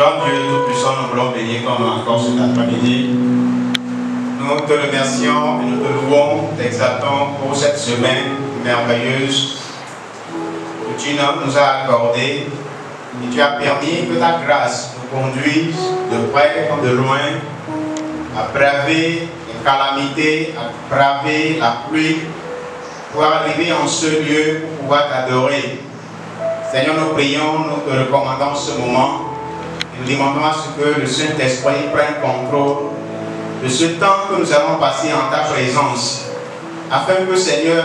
Grand Dieu Tout-Puissant, nous voulons bénir comme encore cet après-midi. Nous te remercions et nous te louons, t'exaltons pour cette semaine merveilleuse que tu nous as accordée et tu as permis que ta grâce nous conduise de près comme de loin à braver les calamités, à braver la pluie pour arriver en ce lieu pour pouvoir t'adorer. Seigneur, nous prions, nous te recommandons ce moment. Nous demandons à ce que le Saint-Esprit prenne contrôle de ce temps que nous allons passer en ta présence, afin que, Seigneur,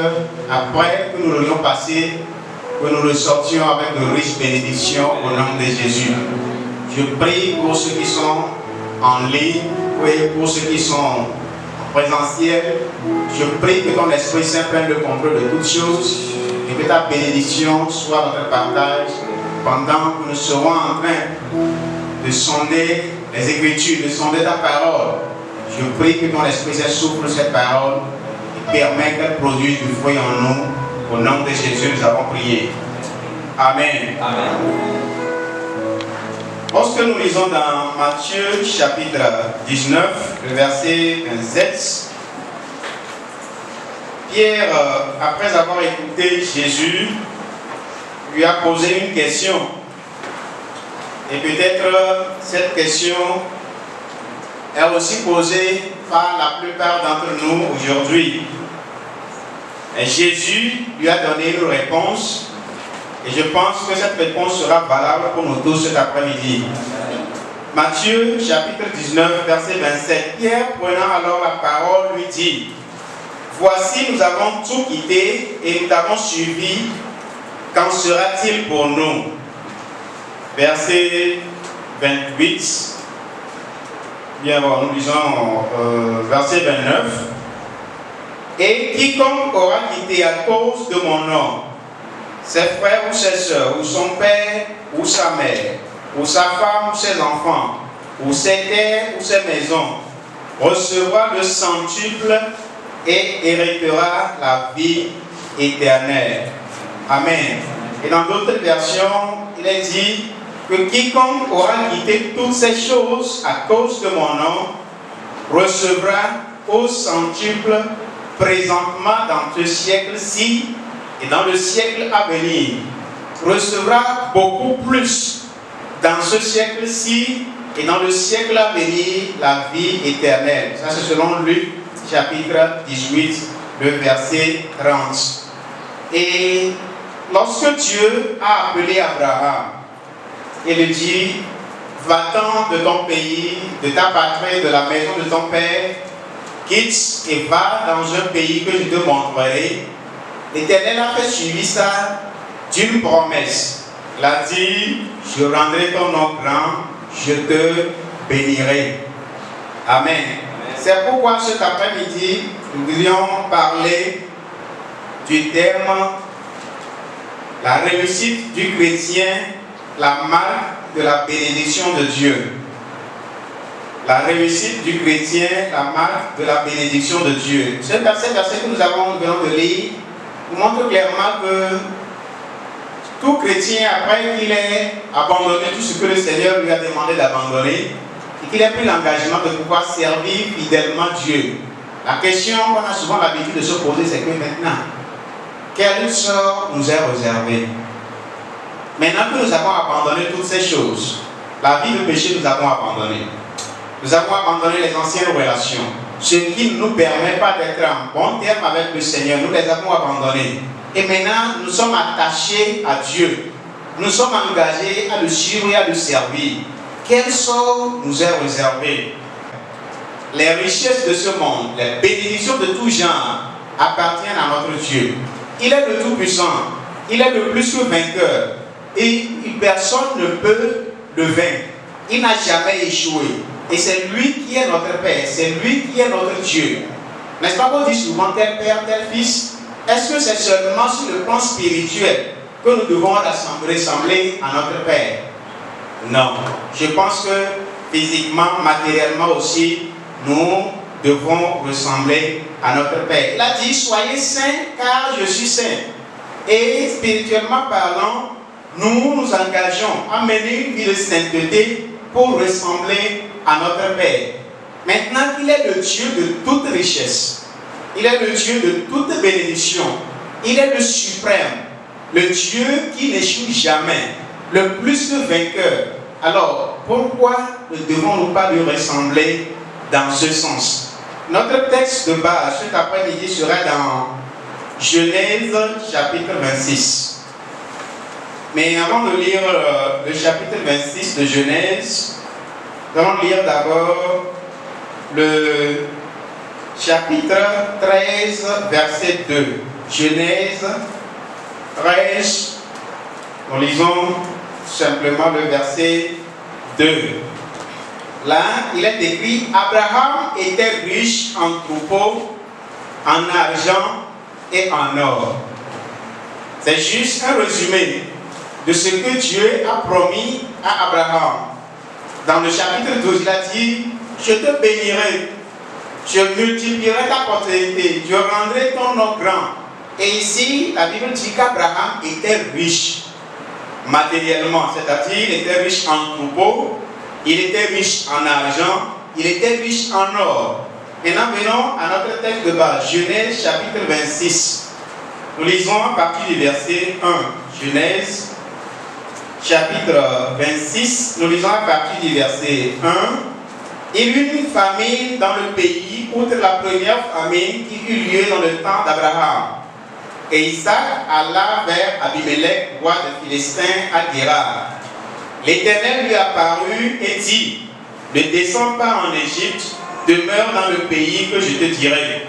après que nous l'ayons passé, que nous le sortions avec de riches bénédictions au nom de Jésus. Je prie pour ceux qui sont en ligne et pour ceux qui sont en présentiel. Je prie que ton Esprit Saint prenne le contrôle de toutes choses et que ta bénédiction soit notre partage pendant que nous serons en train de sonder les Écritures, de sonder ta parole. Je prie que ton Esprit Saint souffle cette parole et permet qu'elle produise du fruit en nous. Au nom de Jésus, nous avons prié. Amen. Amen. Lorsque nous lisons dans Matthieu chapitre 19, le verset 27, Pierre, après avoir écouté Jésus, lui a posé une question. Et peut-être cette question est aussi posée par la plupart d'entre nous aujourd'hui. Et Jésus lui a donné une réponse. Et je pense que cette réponse sera valable pour nous tous cet après-midi. Matthieu chapitre 19, verset 27. Pierre, prenant alors la parole, lui dit: Voici, nous avons tout quitté et nous t'avons suivi. Qu'en sera-t-il pour nous? Verset 28. Bien, bon, nous lisons verset 29. Et quiconque aura quitté à cause de mon nom ses frères ou ses sœurs, ou son père ou sa mère, ou sa femme ou ses enfants, ou ses terres ou ses maisons, recevra le centuple et héritera la vie éternelle. Amen. Et dans d'autres versions, il est dit que quiconque aura quitté toutes ces choses à cause de mon nom recevra au centuple présentement dans ce siècle-ci et dans le siècle à venir, recevra beaucoup plus dans ce siècle-ci et dans le siècle à venir la vie éternelle. Ça c'est selon Luc chapitre 18, le verset 30. Et lorsque Dieu a appelé Abraham et lui dit: va-t'en de ton pays, de ta patrie, de la maison de ton père, quitte et va dans un pays que je te montrerai. L'Éternel a fait suivi ça d'une promesse. Il a dit: je rendrai ton nom grand, je te bénirai. Amen. C'est pourquoi cet après-midi, nous voudrions parler du terme la réussite du chrétien, la marque de la bénédiction de Dieu. La réussite du chrétien, la marque de la bénédiction de Dieu. Ce verset que nous venons de lire nous montre clairement que tout chrétien, après qu'il ait abandonné tout ce que le Seigneur lui a demandé d'abandonner, et qu'il ait pris l'engagement de pouvoir servir fidèlement Dieu, la question qu'on a souvent l'habitude de se poser, c'est que maintenant, quel sort nous est réservé? Maintenant que nous avons abandonné toutes ces choses, la vie de péché nous avons abandonné. Nous avons abandonné les anciennes relations. Ce qui ne nous permet pas d'être en bon terme avec le Seigneur, nous les avons abandonnés. Et maintenant, nous sommes attachés à Dieu. Nous sommes engagés à le suivre et à le servir. Quel sort nous est réservé? Les richesses de ce monde, les bénédictions de tout genre appartiennent à notre Dieu. Il est le Tout-Puissant. Il est le plus que vainqueur. Et personne ne peut le vaincre. Il n'a jamais échoué. Et c'est lui qui est notre Père. C'est lui qui est notre Dieu. N'est-ce pas qu'on dit souvent tel Père, tel Fils? Est-ce que c'est seulement sur le plan spirituel que nous devons ressembler à notre Père? Non. Je pense que physiquement, matériellement aussi, nous devons ressembler à notre Père. Il a dit: soyez saints car je suis saint. Et spirituellement parlant, nous nous engageons à mener une vie de sainteté pour ressembler à notre Père. Maintenant qu'il est le Dieu de toute richesse, il est le Dieu de toute bénédiction, il est le suprême, le Dieu qui n'échoue jamais, le plus que vainqueur. Alors, pourquoi ne devons-nous pas lui ressembler dans ce sens? Notre texte de base cet après-midi sera dans Genèse chapitre 26. Mais avant de lire le chapitre 26 de Genèse, nous allons lire d'abord le chapitre 13, verset 2. Genèse 13, nous lisons simplement le verset 2. Là, il est écrit: Abraham était riche en troupeaux, en argent et en or. C'est juste un résumé de ce que Dieu a promis à Abraham. Dans le chapitre 12, il a dit: je te bénirai, je multiplierai ta postérité, je rendrai ton nom grand. Et ici, la Bible dit qu'Abraham était riche matériellement, c'est-à-dire il était riche en troupeaux, il était riche en argent, il était riche en or. Maintenant, venons à notre texte de base, Genèse chapitre 26. Nous lisons à partir du verset 1. Genèse chapitre 26, nous lisons à partir du verset 1. Il y eut une famine dans le pays, outre la première famine qui eut lieu dans le temps d'Abraham. Et Isaac alla vers Abimelech, roi des Philistins, à Guérar. L'Éternel lui apparut et dit: ne descends pas en Égypte, demeure dans le pays que je te dirai.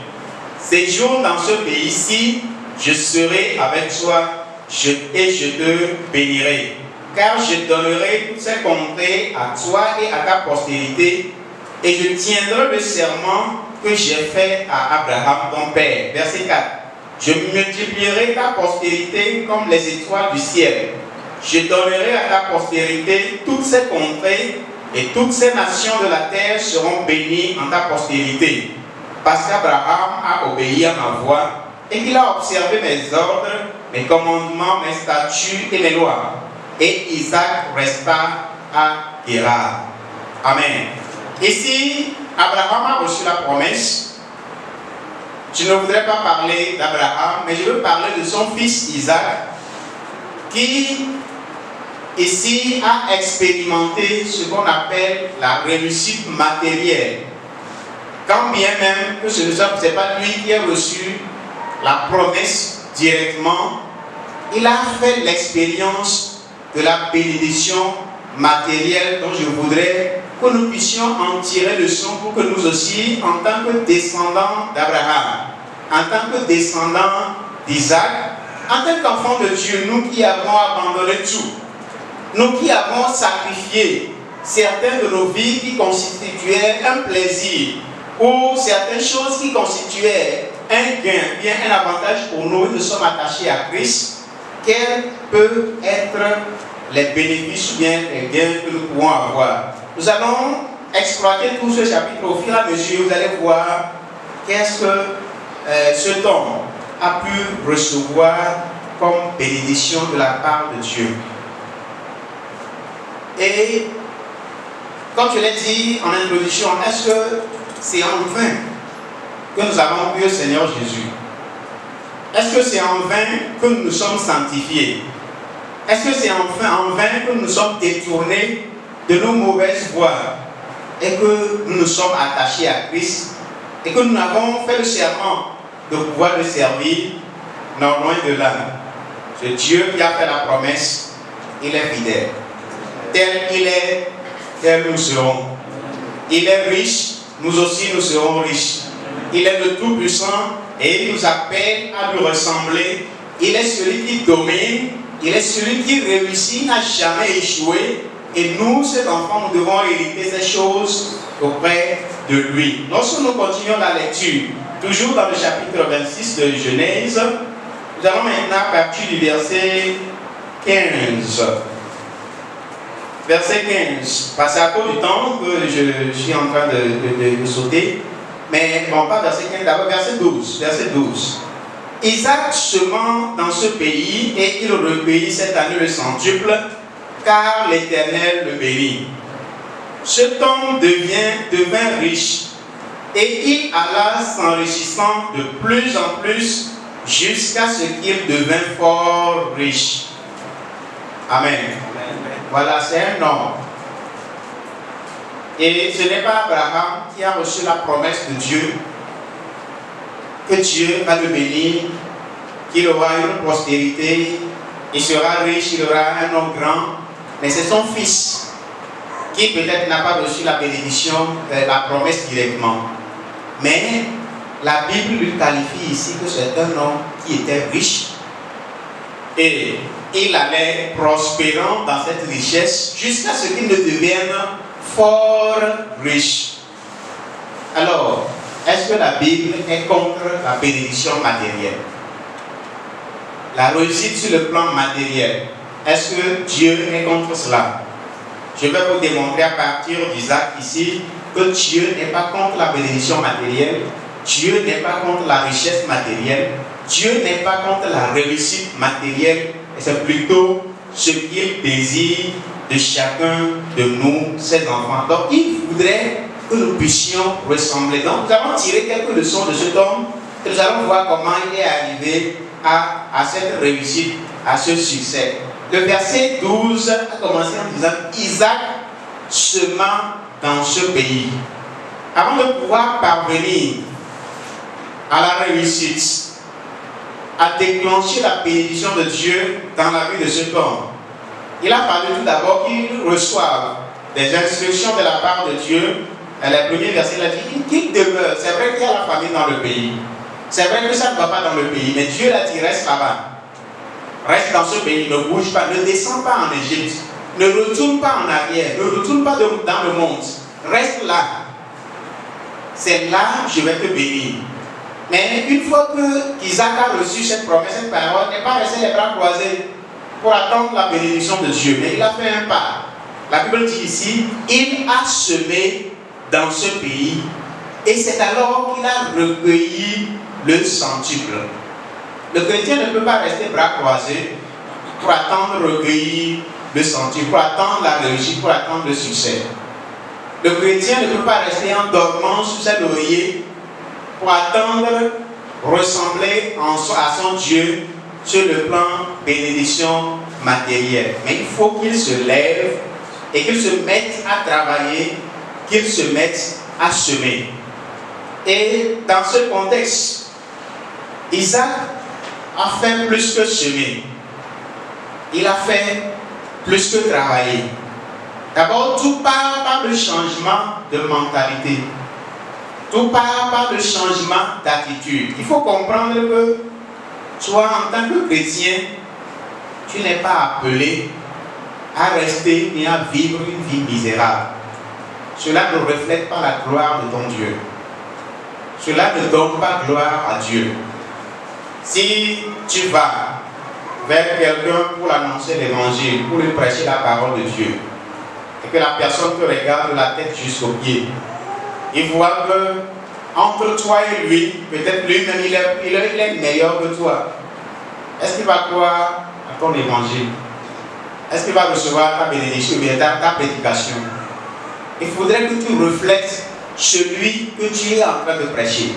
Séjourne dans ce pays-ci, je serai avec toi et je te bénirai. Car je donnerai toutes ces contrées à toi et à ta postérité, et je tiendrai le serment que j'ai fait à Abraham ton père. Verset 4. Je multiplierai ta postérité comme les étoiles du ciel. Je donnerai à ta postérité toutes ces contrées, et toutes ces nations de la terre seront bénies en ta postérité. Parce qu'Abraham a obéi à ma voix, et qu'il a observé mes ordres, mes commandements, mes statuts et mes lois. Et Isaac resta à Guérar. Amen. Ici, Abraham a reçu la promesse. Je ne voudrais pas parler d'Abraham, mais je veux parler de son fils Isaac, qui ici a expérimenté ce qu'on appelle la réussite matérielle. Quand bien même que ce n'est pas lui qui a reçu la promesse directement, il a fait l'expérience de la bénédiction matérielle dont je voudrais que nous puissions en tirer leçon pour que nous aussi, en tant que descendants d'Abraham, en tant que descendants d'Isaac, en tant qu'enfants de Dieu, nous qui avons abandonné tout, nous qui avons sacrifié certaines de nos vies qui constituaient un plaisir ou certaines choses qui constituaient un gain, bien un avantage pour nous, nous sommes attachés à Christ, quels peuvent être les bénéfices ou bien les gains que nous pouvons avoir. Nous allons exploiter tout ce chapitre au fur et à mesure. Vous allez voir qu'est-ce que cet homme a pu recevoir comme bénédiction de la part de Dieu. Et comme je l'ai dit en introduction, est-ce que c'est en vain que nous avons vu le Seigneur Jésus? Est-ce que c'est en vain que nous nous sommes sanctifiés? Est-ce que c'est en vain que nous nous sommes détournés de nos mauvaises voies et que nous nous sommes attachés à Christ et que nous avons fait le serment de pouvoir le servir? Non, loin de là. C'est Dieu qui a fait la promesse, il est fidèle. Tel qu'il est, tel nous serons. Il est riche, nous aussi nous serons riches. Il est le Tout-Puissant et il nous appelle à lui ressembler. Il est celui qui domine, il est celui qui réussit, n'a jamais échoué. Et nous, cet enfant, nous devons hériter ces choses auprès de lui. Lorsque nous continuons la lecture, toujours dans le chapitre 26 de Genèse, nous allons maintenant partir du verset 15. Verset 15. Parce qu'à cause du temps que je suis en train de sauter, mais bon, pas verset 15, d'abord verset 12. Verset 12. Isaac semant dans ce pays et il recueillit cette année le centuple, car l'Éternel le bénit. cet homme devint riche et il alla s'enrichissant de plus en plus jusqu'à ce qu'il devint fort riche. Amen. Voilà, c'est un homme. Et ce n'est pas Abraham qui a reçu la promesse de Dieu, que Dieu va le bénir, qu'il aura une prospérité, il sera riche, il aura un homme grand, mais c'est son fils qui peut-être n'a pas reçu la bénédiction, la promesse directement. Mais la Bible lui qualifie ici que c'est un homme qui était riche et il allait prospérant dans cette richesse jusqu'à ce qu'il ne devienne fort riche. Alors, est-ce que la Bible est contre la bénédiction matérielle? La réussite sur le plan matériel, est-ce que Dieu est contre cela? Je vais vous démontrer à partir d'Isaac ici que Dieu n'est pas contre la bénédiction matérielle, Dieu n'est pas contre la richesse matérielle, Dieu n'est pas contre la réussite matérielle, et c'est plutôt ce qu'il désire de chacun de nous, ses enfants. Donc il voudrait que nous puissions ressembler. Donc nous allons tirer quelques leçons de cet homme et nous allons voir comment il est arrivé à cette réussite, à ce succès. Le verset 12 a commencé en disant Isaac sema dans ce pays. Avant de pouvoir parvenir à la réussite, à déclencher la bénédiction de Dieu dans la vie de cet homme, il a fallu tout d'abord qu'il reçoive des instructions de la part de Dieu. Le premier verset, il a dit qu'il demeure. C'est vrai qu'il y a la famine dans le pays. C'est vrai que ça ne va pas dans le pays, mais Dieu l'a dit, reste là-bas. Reste dans ce pays, ne bouge pas, ne descends pas en Égypte, ne retourne pas en arrière, ne retourne pas dans le monde. Reste là. C'est là que je vais te bénir. Mais une fois qu'Isaac a reçu cette promesse, cette parole, il n'est pas resté les bras croisés pour attendre la bénédiction de Dieu, mais il a fait un pas. La Bible dit ici, il a semé dans ce pays et c'est alors qu'il a recueilli le centuple. Le chrétien ne peut pas rester bras croisés pour attendre recueillir le centuple, pour attendre la réussite, pour attendre le succès. Le chrétien ne peut pas rester en dormant sous ses lauriers pour attendre ressembler à son Dieu sur le plan bénédiction matérielle. Mais il faut qu'il se lève et qu'il se mette à travailler, qu'il se mette à semer. Et dans ce contexte, Isaac a fait plus que semer. Il a fait plus que travailler. D'abord, tout part par le changement de mentalité. Tout part par le changement d'attitude. Il faut comprendre que toi, en tant que chrétien, tu n'es pas appelé à rester et à vivre une vie misérable. Cela ne reflète pas la gloire de ton Dieu. Cela ne donne pas gloire à Dieu. Si tu vas vers quelqu'un pour l'annoncer l'évangile, pour lui prêcher la parole de Dieu, et que la personne te regarde de la tête jusqu'aux pieds, il voit que entre toi et lui, peut-être lui-même il est meilleur que toi. Est-ce qu'il va croire à ton évangile? Est-ce qu'il va recevoir ta bénédiction ou ta prédication? Il faudrait que tu reflètes celui que tu es en train de prêcher.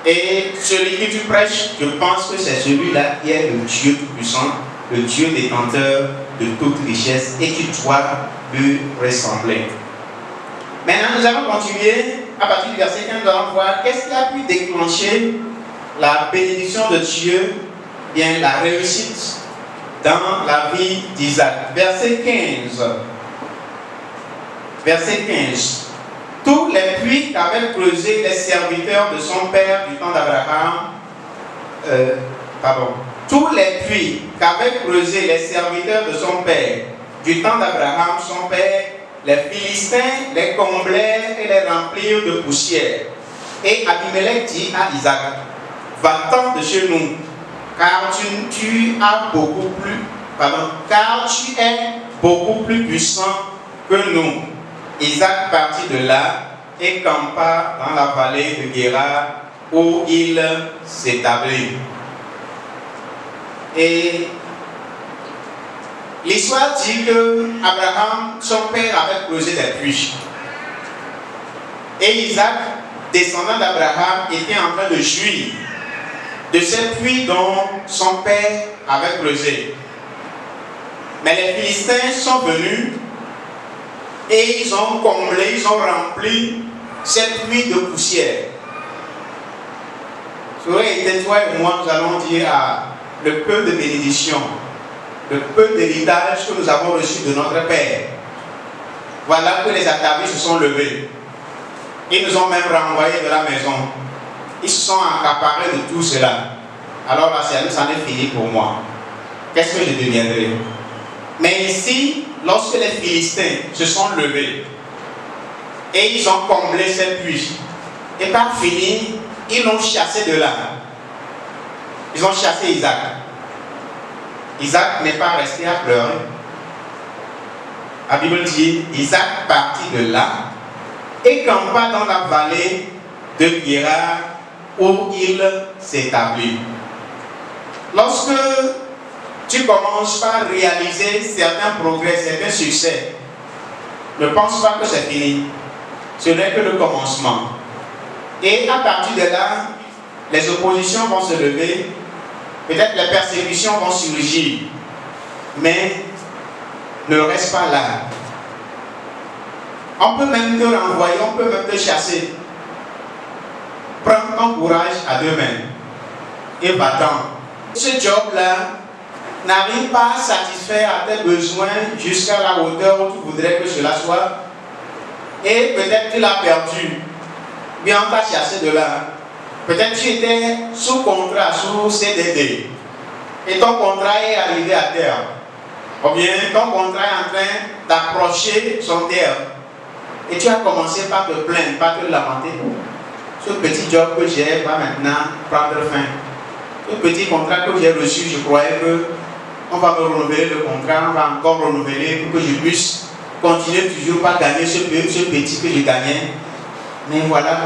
Et celui que tu prêches, je pense que c'est celui-là qui est le Dieu tout-puissant, le Dieu détenteur de toute richesse et qui doit lui ressembler. Maintenant, nous allons continuer à partir du verset 15, nous allons voir qu'est-ce qui a pu déclencher la bénédiction de Dieu, bien la réussite dans la vie d'Isaac. Verset 15. Verset 15. Tous les puits qu'avaient creusés les serviteurs de son père du temps d'Abraham, tous les puits qu'avaient creusés les serviteurs de son père du temps d'Abraham, son père, les Philistins les comblèrent et les remplirent de poussière. Et Abimelech dit à Isaac, va-t'en de chez nous, car tu es beaucoup plus puissant que nous. Isaac partit de là et campa dans la vallée de Guérar où il s'établit. Et L'histoire dit que Abraham, son père, avait creusé des puits. Et Isaac, descendant d'Abraham, était en train de jouir de ces puits dont son père avait creusé. Mais les Philistins sont venus et ils ont comblé, ils ont rempli ces puits de poussière. Ça aurait été toi et moi, nous allons dire à le peu de bénédiction, le peu d'héritage que nous avons reçu de notre Père. Voilà que les atavis se sont levés. Ils nous ont même renvoyés de la maison. Ils se sont accaparés de tout cela. Alors là, ça en est fini pour moi. Qu'est-ce que je deviendrai? Mais ici, lorsque les Philistins se sont levés et ils ont comblé ces puits, et par fini, ils l'ont chassé de là. Ils ont chassé Isaac. Isaac n'est pas resté à pleurer. La Bible dit, Isaac partit de là et campa dans la vallée de Guérar où il s'établit. Lorsque tu commences par réaliser certains progrès, certains succès, ne pense pas que c'est fini. Ce n'est que le commencement. Et à partir de là, les oppositions vont se lever, peut-être les persécutions vont surgir, mais ne reste pas là. On peut même te renvoyer, on peut même te chasser. Prends ton courage à deux mains et va-t'en. Ce job-là n'arrive pas à satisfaire à tes besoins jusqu'à la hauteur où tu voudrais que cela soit. Et peut-être tu l'as perdu. Bien, on t'a chassé de là. Peut-être tu étais sous contrat, sous CDD. Et ton contrat est arrivé à terme. Ou bien ton contrat est en train d'approcher son terme. Et tu as commencé par te plaindre, par te lamenter. Ce petit job que j'ai va maintenant prendre fin. Ce petit contrat que j'ai reçu, je croyais qu'on va me renouveler le contrat, on va encore renouveler pour que je puisse continuer toujours par gagner ce petit que je gagnais. Mais voilà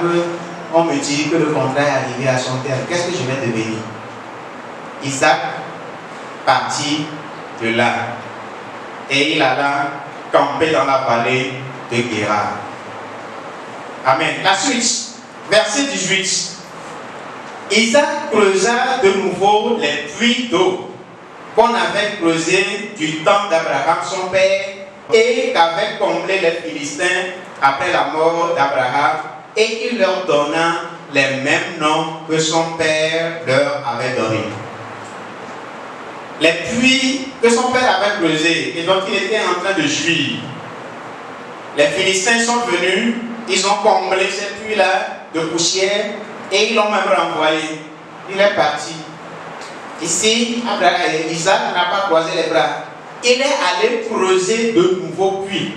qu'on me dit que le contrat est arrivé à son terme. Qu'est-ce que je vais devenir? Isaac partit de là et il alla camper dans la vallée de Guérar. Amen. La suite, verset 18. Isaac creusa de nouveau les puits d'eau qu'on avait creusés du temps d'Abraham son père et qu'avaient comblé les Philistins après la mort d'Abraham, et il leur donna les mêmes noms que son père leur avait donnés. Les puits que son père avait creusés et dont il était en train de jouir. Les Philistins sont venus, ils ont comblé ces puits-là de poussière et ils l'ont même renvoyé. Il est parti. Ici, Isaac n'a pas croisé les bras. Il est allé creuser de nouveaux puits.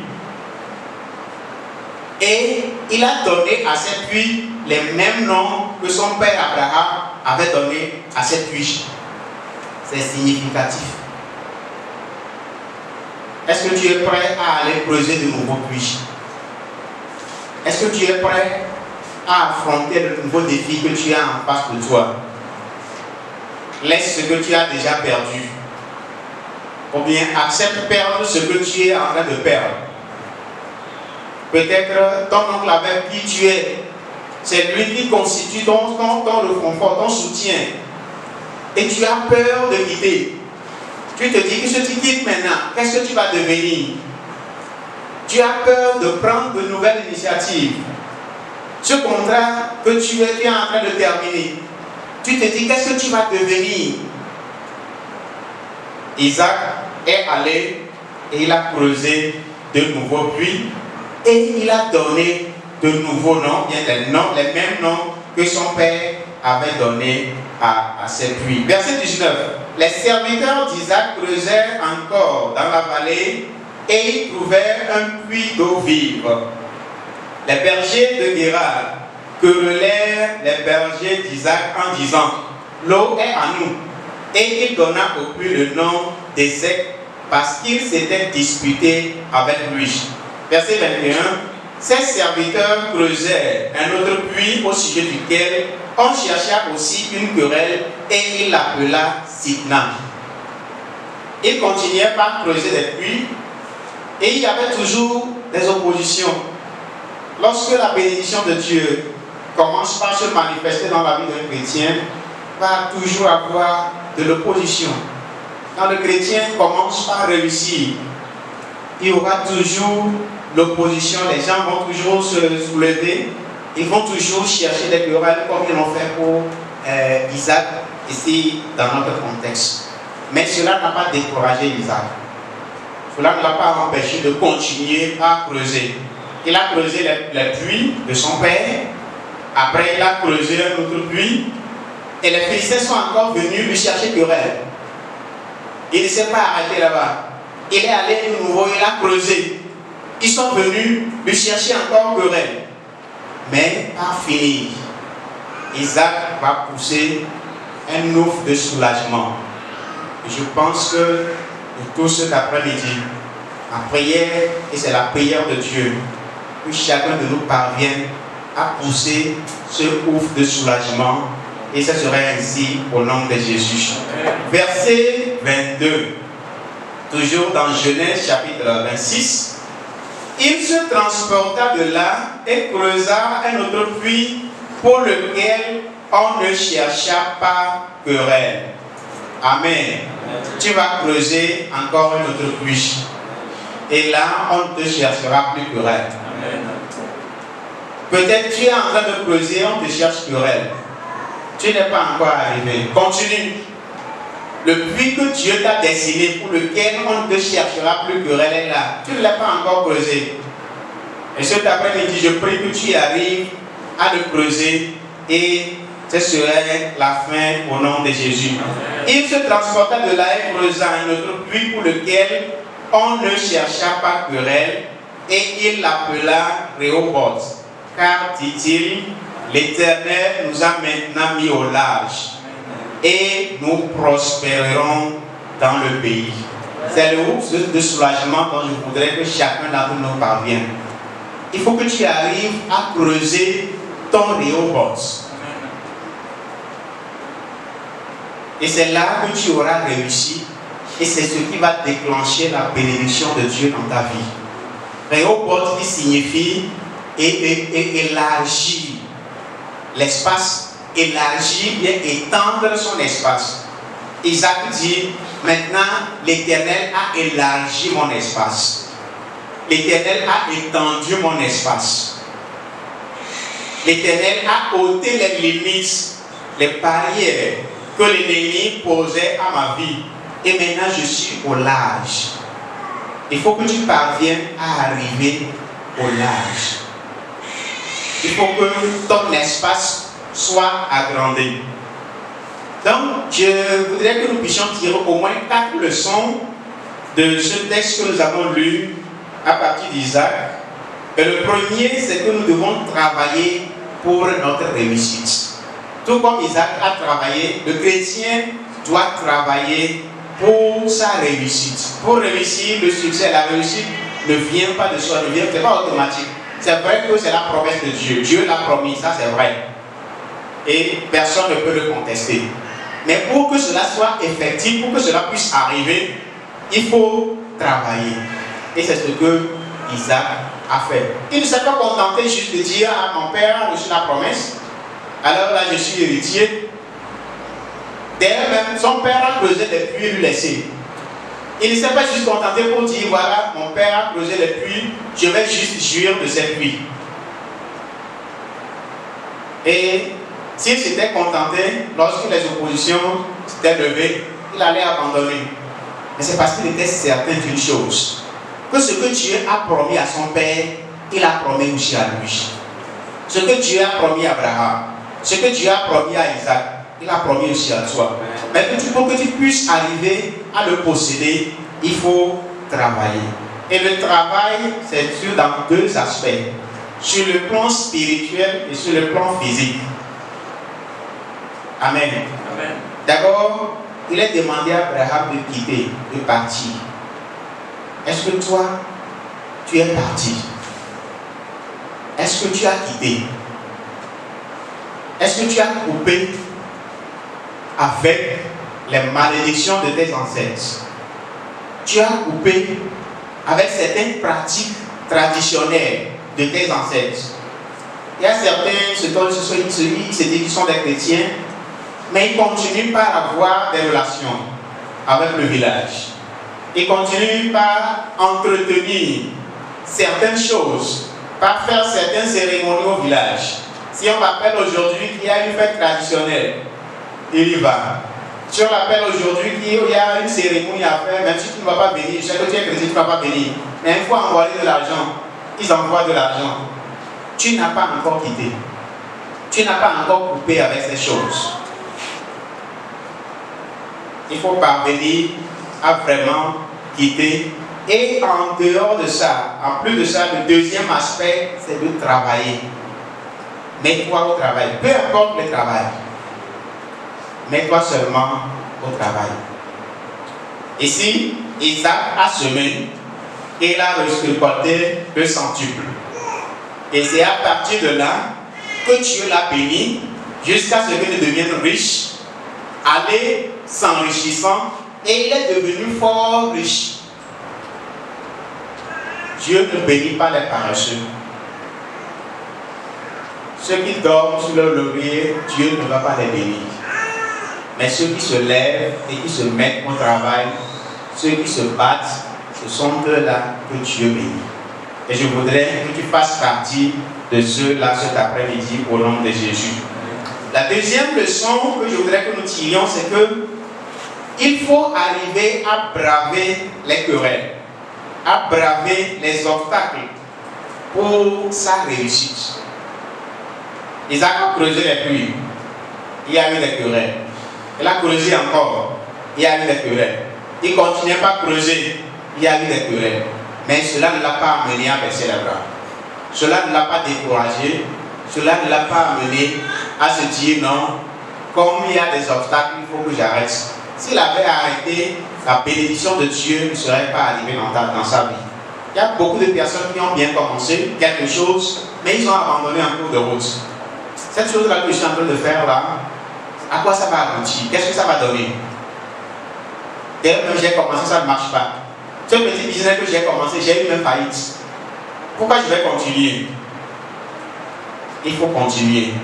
Et il a donné à ces puits les mêmes noms que son père Abraham avait donné à ces puits. C'est significatif. Est-ce que tu es prêt à aller creuser de nouveaux puits? Est-ce que tu es prêt à affronter le nouveau défi que tu as en face de toi? Laisse ce que tu as déjà perdu. Ou bien accepte perdre ce que tu es en train de perdre. Peut-être ton oncle avec qui tu es, c'est lui qui constitue ton réconfort, ton soutien. Et tu as peur de quitter. Tu te dis que si tu quittes maintenant, qu'est-ce que tu vas devenir? Tu as peur de prendre de nouvelles initiatives. Ce contrat que tu es en train de terminer, tu te dis qu'est-ce que tu vas devenir? Isaac est allé et il a creusé de nouveaux puits et il a donné de nouveaux noms, bien les mêmes noms que son père avait donné à ces puits. Verset 19. Les serviteurs d'Isaac creusèrent encore dans la vallée et ils trouvèrent un puits d'eau vive. Les bergers de Guérar querellèrent les bergers d'Isaac en disant: l'eau est à nous. Et il donna au puits le nom d'Ések parce qu'il s'était disputé avec lui. Verset 21. Ces serviteurs creusèrent un autre puits au sujet duquel on chercha aussi une querelle et il l'appela Sitna. il continuait par creuser des puits et il y avait toujours des oppositions. Lorsque la bénédiction de Dieu commence par se manifester dans la vie d'un chrétien, il va toujours avoir de l'opposition. Quand le chrétien commence par réussir, il y aura toujours l'opposition. Les gens vont toujours se soulever, ils vont toujours chercher des querelles comme ils l'ont fait pour Isaac, ici dans notre contexte. Mais cela n'a pas découragé Isaac. Cela ne l'a pas empêché de continuer à creuser. Il a creusé les puits de son père. Après, il a creusé un autre puits. Et les Philistins sont encore venus lui chercher querelle. Il ne s'est pas arrêté là-bas. Il est allé de nouveau, il a creusé. Ils sont venus lui chercher encore querelle. Mais pas fini. Isaac va pousser un ouf de soulagement. Je pense que pour tous cet après-midi, la prière, et c'est la prière de Dieu, que chacun de nous parvienne à pousser ce ouf de soulagement, et ce serait ainsi au nom de Jésus. Verset 22, toujours dans Genèse chapitre 26, il se transporta de là et creusa un autre puits pour lequel on ne chercha pas querelle. Amen. Tu vas creuser encore un autre puits. Et là, on ne te cherchera plus querelle. Peut-être tu es en train de creuser, on te cherche querelle. Tu n'es pas encore arrivé. Continue. Le puits que Dieu t'a destiné, pour lequel on ne te cherchera plus querelle, est là. Tu ne l'as pas encore creusé. Et cet après-midi, je prie que tu arrives à le creuser et ce serait la fin au nom de Jésus. Il se transporta de là et creusa un autre puits pour lequel on ne chercha pas querelle et il l'appela Rehoboth. Car, dit-il, l'Éternel nous a maintenant mis au large et nous prospérerons dans le pays. C'est le ouf de soulagement dont je voudrais que chacun d'entre nous parvienne. Il faut que tu arrives à creuser ton Rehoboth. Et c'est là que tu auras réussi. Et c'est ce qui va déclencher la bénédiction de Dieu dans ta vie. Rehoboth qui signifie élargir l'espace, élargir, bien étendre son espace. Isaac dit, maintenant l'Éternel a élargi mon espace. L'Éternel a étendu mon espace. L'Éternel a ôté les limites, les barrières que l'ennemi posait à ma vie. Et maintenant je suis au large. Il faut que tu parviennes à arriver au large. Il faut que ton espace soit agrandi. Donc, je voudrais que nous puissions tirer au moins 4 leçons de ce texte que nous avons lu à partir d'Isaac. Et le premier, c'est que nous devons travailler pour notre réussite. Tout comme Isaac a travaillé, le chrétien doit travailler pour sa réussite. Pour réussir, le succès, la réussite ne vient pas de soi, ne vient, c'est pas automatique. C'est vrai que c'est la promesse de Dieu. Dieu l'a promis, ça c'est vrai. Et personne ne peut le contester. Mais pour que cela soit effectif, pour que cela puisse arriver, il faut travailler. Et c'est ce que Isaac a fait. Il ne s'est pas contenté juste de dire à mon père a reçu la promesse. Alors là, je suis héritier. D'ailleurs, même son père a creusé des puits et lui laissé. Il ne s'est pas juste contenté pour dire voilà, mon père a creusé les puits, je vais juste jouir de ces puits. Et s'il s'était contenté, lorsque les oppositions s'étaient levées, il allait abandonner. Mais c'est parce qu'il était certain d'une chose, que ce que Dieu a promis à son père, il a promis aussi à lui. Ce que Dieu a promis à Abraham, ce que Dieu a promis à Isaac, il a promis aussi à toi. Mais pour que tu puisses arriver à le posséder, il faut travailler. Et le travail, c'est dans 2 aspects. Sur le plan spirituel et sur le plan physique. Amen. Amen. D'abord, il est demandé à Abraham de quitter, de partir. Est-ce que toi, tu es parti? Est-ce que tu as quitté? Est-ce que tu as coupé avec les malédictions de tes ancêtres? tu as coupé avec certaines pratiques traditionnelles de tes ancêtres. Il y a certains, ils se disent qu'ils sont des chrétiens, mais ils continuent par avoir des relations avec le village. Ils continuent par entretenir certaines choses, par faire certaines cérémonies au village. Si on m'appelle aujourd'hui qu'il y a une fête traditionnelle, il y va. Si on l'appelle aujourd'hui qu'il y a une cérémonie à faire, même si tu ne vas pas venir, je sais que tu es chrétien, tu ne vas pas venir. Mais il faut envoyer de l'argent. Ils envoient de l'argent. Tu n'as pas encore quitté. Tu n'as pas encore coupé avec ces choses. Il faut parvenir à vraiment quitter. Et en dehors de ça, en plus de ça, le deuxième aspect, c'est de travailler. Mets-toi au travail. Peu importe le travail. Mets-toi seulement au travail. Ici, Isaac a semé et il a récolté le centuple. Et c'est à partir de là que Dieu l'a béni jusqu'à ce qu'il devienne riche, aller s'enrichissant, et il est devenu fort riche. Dieu ne bénit pas les paresseux. Ceux qui dorment sur leur laurier, Dieu ne va pas les bénir. Mais ceux qui se lèvent et qui se mettent au travail, ceux qui se battent, ce sont eux-là que Dieu bénit. Et je voudrais que tu fasses partie de ceux-là cet après-midi au nom de Jésus. La deuxième leçon que je voudrais que nous tirions, c'est que il faut arriver à braver les querelles, à braver les obstacles pour sa réussite. Isaac a creusé les puits, il y a eu des querelles. Il a creusé encore, il y a eu des querelles. Il continuait pas à creuser, il y a eu des querelles. Mais cela ne l'a pas amené à baisser les bras. Cela ne l'a pas découragé. Cela ne l'a pas amené à se dire non, comme il y a des obstacles, il faut que j'arrête. S'il avait arrêté, la bénédiction de Dieu ne serait pas arrivée dans sa vie. Il y a beaucoup de personnes qui ont bien commencé quelque chose, mais ils ont abandonné en cours de route. Cette chose-là que je suis en train de faire là, à quoi ça va aboutir? Qu'est-ce que ça va donner? Dès que j'ai commencé, ça ne marche pas. Ce petit business que j'ai commencé, j'ai eu même faillite. Pourquoi je vais continuer? Il faut continuer.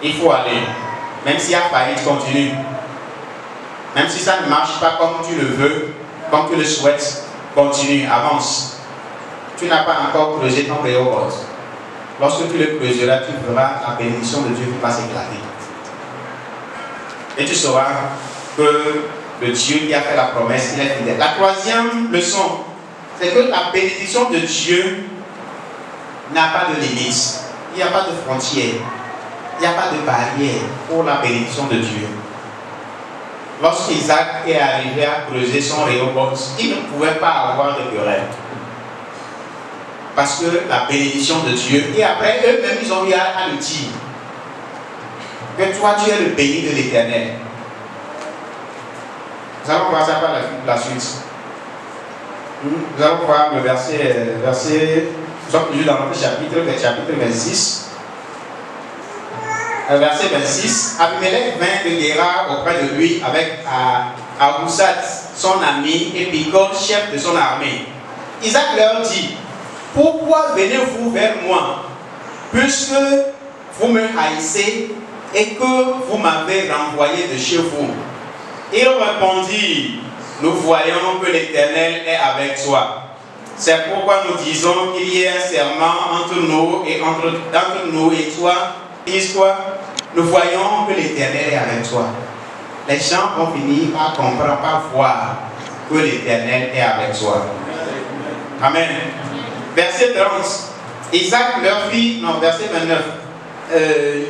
Il faut aller. Même s'il y a faillite, continue. Même si ça ne marche pas comme tu le veux, comme tu le souhaites, continue, avance. Tu n'as pas encore creusé ton Rehoboth. Lorsque tu le creuseras, tu verras la bénédiction de Dieu qui va s'éclater. Et tu sauras que le Dieu qui a fait la promesse, il est fidèle. La troisième leçon, c'est que la bénédiction de Dieu n'a pas de limite. Il n'y a pas de frontière. Il n'y a pas de barrière pour la bénédiction de Dieu. Lorsqu'Isaac est arrivé à creuser son Rehoboth, il ne pouvait pas avoir de querelle. Parce que la bénédiction de Dieu, et après eux-mêmes ils ont eu à le dire, que toi tu es le béni de l'Éternel. Nous allons voir ça par la suite. Nous allons voir le verset nous sommes toujours dans notre chapitre 26. Verset 26, Abimelech vint de Guérar auprès de lui avec Ahuzat, son ami, et Picol, chef de son armée. Isaac leur dit, pourquoi venez-vous vers moi, puisque vous me haïssez et que vous m'avez renvoyé de chez vous? Ils répondirent, nous voyons que l'Éternel est avec toi. C'est pourquoi nous disons qu'il y ait un serment entre nous et toi. Dis-toi, nous voyons que l'Éternel est avec toi. Les gens vont finir par comprendre, par voir que l'Éternel est avec toi. Amen. Verset 30. Isaac leur fit, verset 29.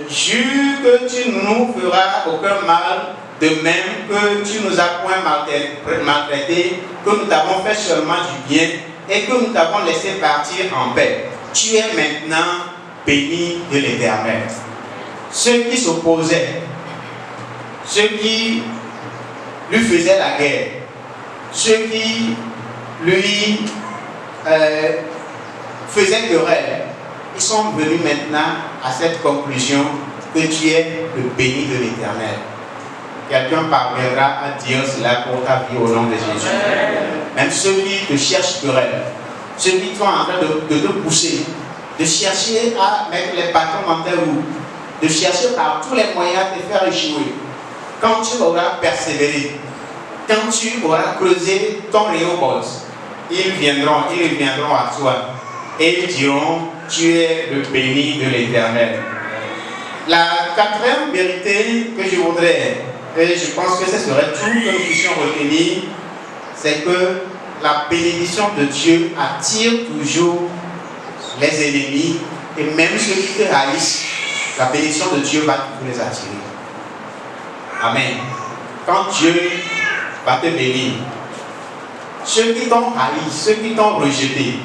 Jure que tu ne nous feras aucun mal, de même que tu nous as point maltraité, que nous t'avons fait seulement du bien et que nous t'avons laissé partir en paix. Tu es maintenant béni de l'Éternel. Ceux qui s'opposaient, ceux qui lui faisaient la guerre, ceux qui lui faisaient querelle, ils sont venus maintenant à cette conclusion que tu es le béni de l'Éternel. quelqu'un parviendra à dire cela pour ta vie au nom de Jésus. Même ceux qui te cherchent querelle, ceux qui sont en train de te pousser, de chercher à mettre les bâtons dans tes roues, de chercher par tous les moyens de te faire échouer. Quand tu auras persévéré, quand tu auras creusé ton réobot, ils reviendront à toi et ils diront, tu es le béni de l'Éternel. La quatrième vérité que je voudrais, et je pense que ce serait tout que nous puissions retenir, c'est que la bénédiction de Dieu attire toujours les ennemis et même ceux qui te haïssent, la bénédiction de Dieu va toujours les attirer. Amen. Quand Dieu va te bénir, ceux qui t'ont haï, ceux qui t'ont rejeté,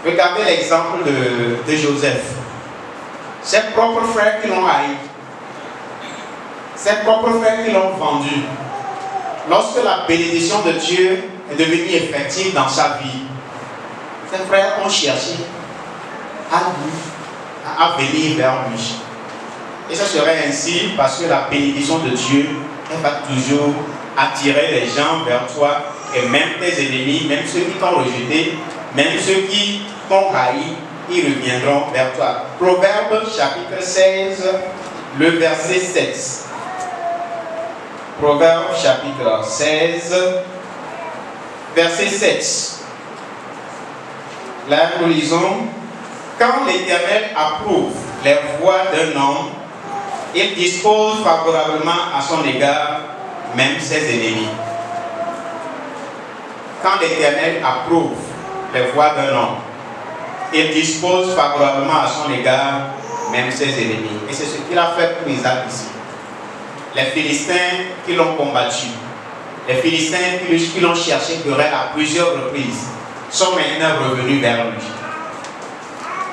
regardez l'exemple de Joseph. Ses propres frères qui l'ont haï, ses propres frères qui l'ont vendu. Lorsque la bénédiction de Dieu est devenue effective dans sa vie, ses frères ont cherché à venir vers lui. Et ce serait ainsi parce que la bénédiction de Dieu, elle va toujours attirer les gens vers toi, et même tes ennemis, même ceux qui t'ont rejeté, même ceux qui t'ont haï, ils reviendront vers toi. Proverbe chapitre 16, le verset 7. Proverbe chapitre 16, verset 7. Là, nous lisons, quand l'Éternel approuve les voies d'un homme, il dispose favorablement à son égard même ses ennemis. Quand l'Éternel approuve les voies d'un homme, il dispose favorablement à son égard même ses ennemis. Et c'est ce qu'il a fait pour Isaac ici. Les Philistins qui l'ont combattu, les Philistins qui l'ont cherché querelle à plusieurs reprises, sont maintenant revenus vers lui.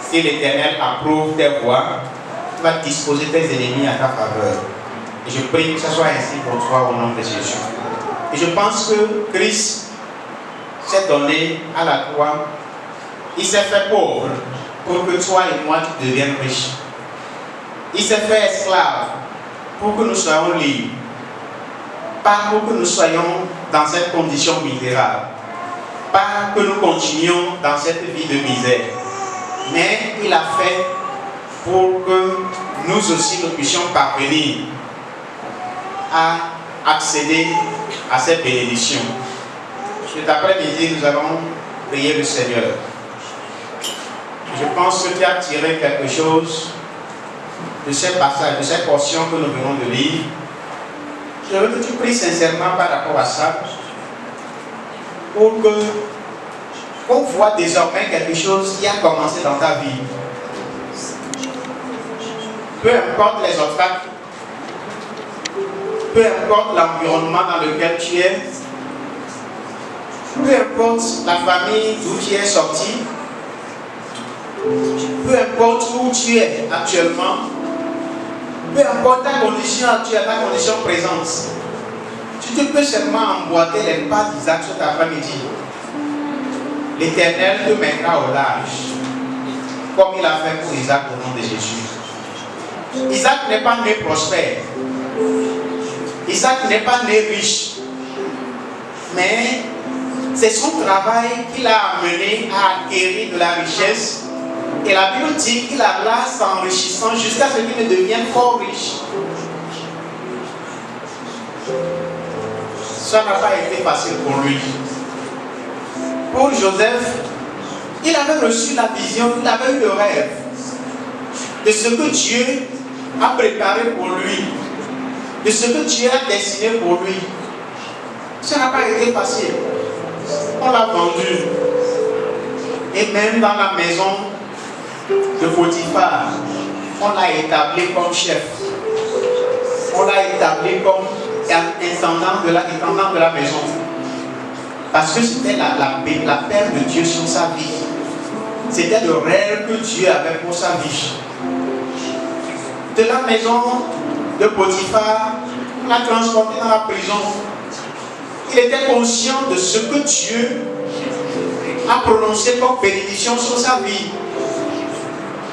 Si l'Éternel approuve tes voies, tu vas disposer tes ennemis à ta faveur. Et je prie que ce soit ainsi pour toi au nom de Jésus. Et je pense que Christ s'est donné à la croix. Il s'est fait pauvre pour que toi et moi tu deviennes riches. Il s'est fait esclave pour que nous soyons libres. Pas pour que nous soyons dans cette condition misérable. Pas que nous continuions dans cette vie de misère. Mais il a fait pour que nous aussi nous puissions parvenir à accéder à cette bénédiction. Cet après-midi, nous allons prier le Seigneur. Je pense que tu as tiré quelque chose de ces passages, de ces portions que nous venons de lire. Je veux que tu pries sincèrement par rapport à ça, pour que on voit désormais quelque chose qui a commencé dans ta vie. Peu importe les obstacles, peu importe l'environnement dans lequel tu es, peu importe la famille d'où tu es sorti, peu importe où tu es actuellement, peu importe ta condition actuelle, ta condition présente, tu te peux seulement emboîter les pas d'Isaac cet après-midi. L'Éternel te mettra au large, comme il a fait pour Isaac au nom de Jésus. Isaac n'est pas né prospère. Isaac n'est pas né riche. Mais c'est son travail qui l'a amené à acquérir de la richesse. Et la Bible dit qu'il alla s'enrichissant jusqu'à ce qu'il ne devienne fort riche. Ça n'a pas été facile pour lui. Pour Joseph, il avait reçu la vision, il avait eu le rêve de ce que Dieu a préparé pour lui, de ce que Dieu a destiné pour lui. Ça n'a pas été facile. On l'a vendu. Et même dans la maison de Potiphar, on l'a établi comme chef. On l'a établi comme intendant de la maison. Parce que c'était la paix de Dieu sur sa vie. C'était le rêve que Dieu avait pour sa vie. De la maison de Potiphar, on l'a transporté dans la prison. Il était conscient de ce que Dieu a prononcé comme bénédiction sur sa vie.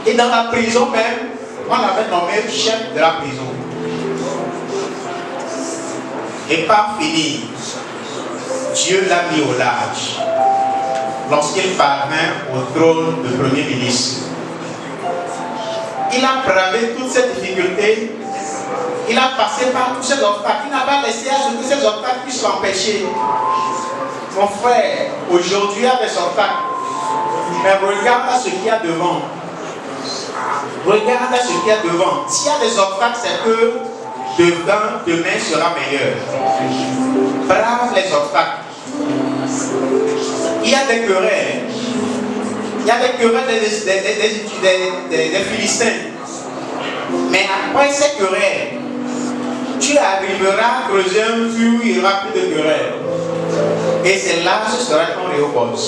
Et dans la prison même, on l'avait nommé chef de la prison. Et par finir, Dieu l'a mis au large lorsqu'il parvint au trône de Premier ministre. Il a bravé toutes ces difficultés. Il a passé par tous ces obstacles. Il n'a pas laissé à ce que ces obstacles puissent l'empêcher. Mon frère, aujourd'hui il y a des obstacles. Mais regarde à ce qu'il y a devant. Regarde à ce qu'il y a devant. S'il y a des obstacles, c'est que demain sera meilleur. Brave les obstacles. Il y a des querelles. Il y a des querelles des Philistins. Mais après ces querelles, tu arriveras à creuser un puits où il n'y aura plus de querelles. Et c'est là que ce sera ton Rehoboth.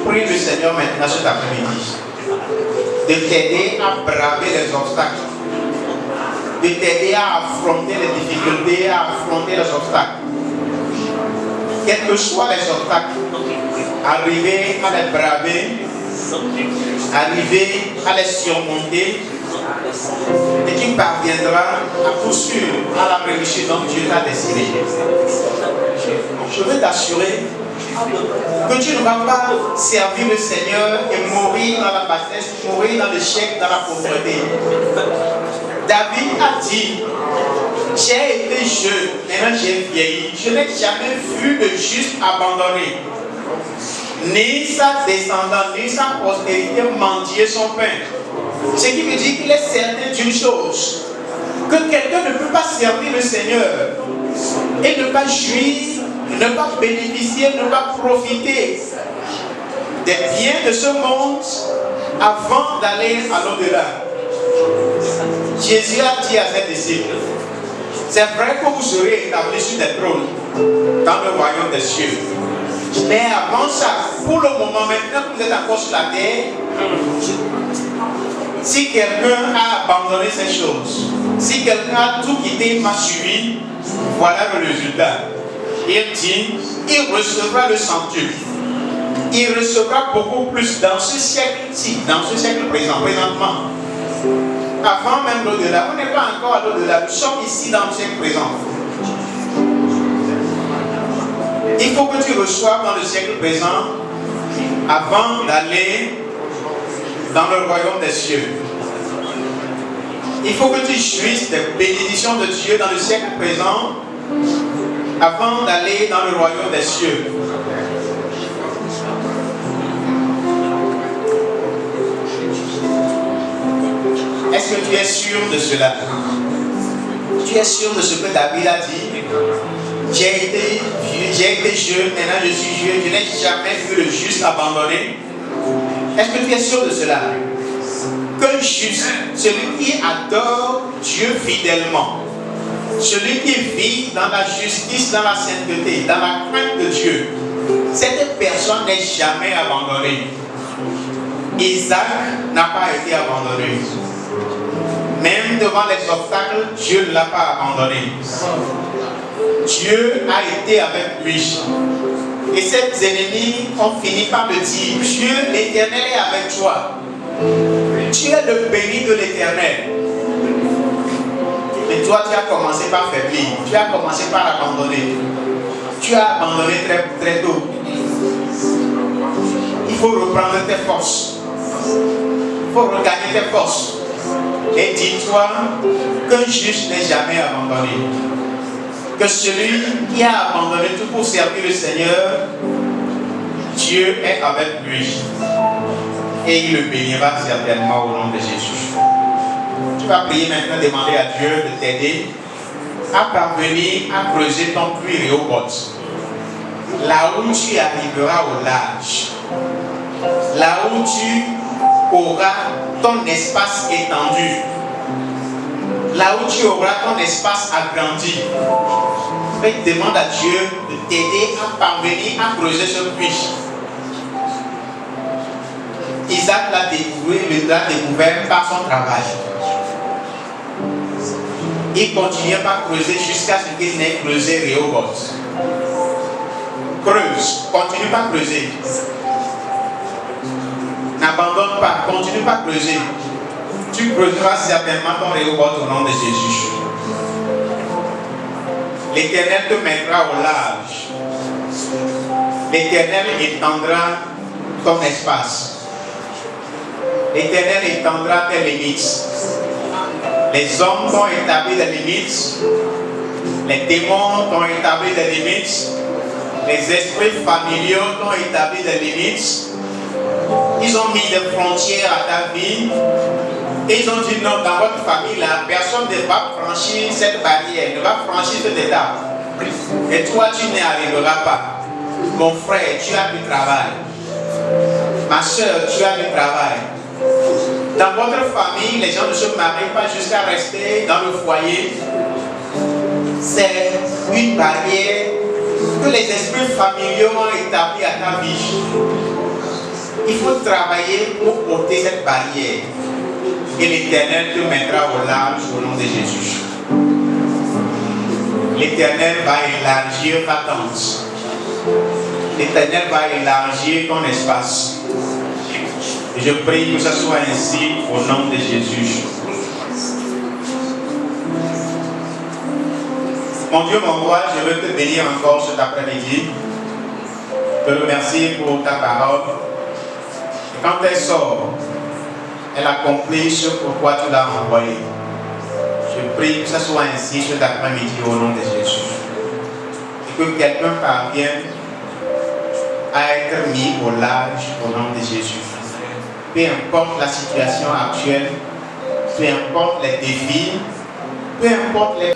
Prie le Seigneur maintenant cet après-midi de t'aider à braver les obstacles, de t'aider à affronter les difficultés, à affronter les obstacles. Quels que soient les obstacles, arriver à les braver, arriver à les surmonter, et tu parviendras à coup sûr à la réussite dont Dieu t'a destiné. Je veux t'assurer que tu ne vas pas servir le Seigneur et mourir dans la bassesse, mourir dans l'échec, dans la pauvreté. David a dit: j'ai été jeune, maintenant j'ai vieilli, je n'ai jamais vu de juste abandonné, ni sa descendance, ni sa postérité mendier son pain. Ce qui veut dire qu'il est certain d'une chose, que quelqu'un ne peut pas servir le Seigneur et ne pas jouir, ne pas bénéficier, ne pas profiter des biens de ce monde avant d'aller à l'au-delà. Jésus a dit à ses disciples: c'est vrai que vous serez établis sur des trônes dans le royaume des cieux. Mais avant ça, pour le moment, maintenant que vous êtes encore sur la terre, si quelqu'un a abandonné ces choses, si quelqu'un a tout quitté, m'a suivi, voilà le résultat. Il dit: il recevra le centuple. Il recevra beaucoup plus dans ce siècle-ci, dans ce siècle présent, présentement. Avant même l'au-delà, on n'est pas encore à l'au-delà, nous sommes ici dans le siècle présent. Il faut que tu reçoives dans le siècle présent avant d'aller dans le royaume des cieux. Il faut que tu jouisses des bénédictions de Dieu dans le siècle présent avant d'aller dans le royaume des cieux. Est-ce que tu es sûr de cela? Tu es sûr de ce que David a dit? J'ai été jeune, maintenant je suis jeune, je n'ai jamais vu le juste abandonné. Est-ce que tu es sûr de cela? Que juste, celui qui adore Dieu fidèlement, celui qui vit dans la justice, dans la sainteté, dans la crainte de Dieu, cette personne n'est jamais abandonnée. Isaac n'a pas été abandonné. Même devant les obstacles, Dieu ne l'a pas abandonné. Dieu a été avec lui. Et ses ennemis ont fini par le dire: Dieu, l'Éternel est avec toi. Tu es le béni de l'Éternel. Mais toi, tu as commencé par faiblir. Tu as commencé par abandonner. Tu as abandonné très, très tôt. Il faut reprendre tes forces. Il faut regagner tes forces. Et dis-toi qu'un juste n'est jamais abandonné. Que celui qui a abandonné tout pour servir le Seigneur, Dieu est avec lui. Et il le bénira certainement au nom de Jésus. Tu vas prier maintenant, demander à Dieu de t'aider à parvenir à creuser ton puits Rehoboth. Là où tu arriveras au large. Là où tu auras ton espace étendu. Là où tu auras ton espace agrandi. Et demande à Dieu de t'aider à parvenir à creuser ce puits. Isaac l'a découvert par son travail. Il continuait par creuser jusqu'à ce qu'il n'ait creusé Rehoboth. Creuse, continue par creuser. N'abandonne pas, continue par creuser. Tu creuseras certainement ton Rehoboth au nom de Jésus. L'Éternel te mettra au large. L'Éternel étendra ton espace. L'Éternel étendra tes limites. Les hommes t'ont établi des limites. Les démons t'ont établi des limites. Les esprits familiaux t'ont établi des limites. Ils ont mis des frontières à ta vie. Et ils ont dit non, dans votre famille, là, personne ne va franchir cette barrière, ne va franchir cette étape. Et toi, tu n'y arriveras pas. Mon frère, tu as du travail. Ma soeur, tu as du travail. Dans votre famille, les gens ne se marient pas jusqu'à rester dans le foyer. C'est une barrière que les esprits familiaux ont établie à ta vie. Il faut travailler pour ôter cette barrière. Et l'Éternel te mettra au large au nom de Jésus. L'Éternel va élargir ta tente. L'Éternel va élargir ton espace. Et je prie que ce soit ainsi au nom de Jésus. Mon Dieu, mon roi, je veux te bénir encore cet après-midi. Te remercier pour ta parole. Et quand elle sort, elle accomplit ce pourquoi tu l'as envoyée. Je prie que ce soit ainsi cet après-midi au nom de Jésus. Et que quelqu'un parvienne à être mis au large au nom de Jésus. Peu importe la situation actuelle, peu importe les défis, peu importe les...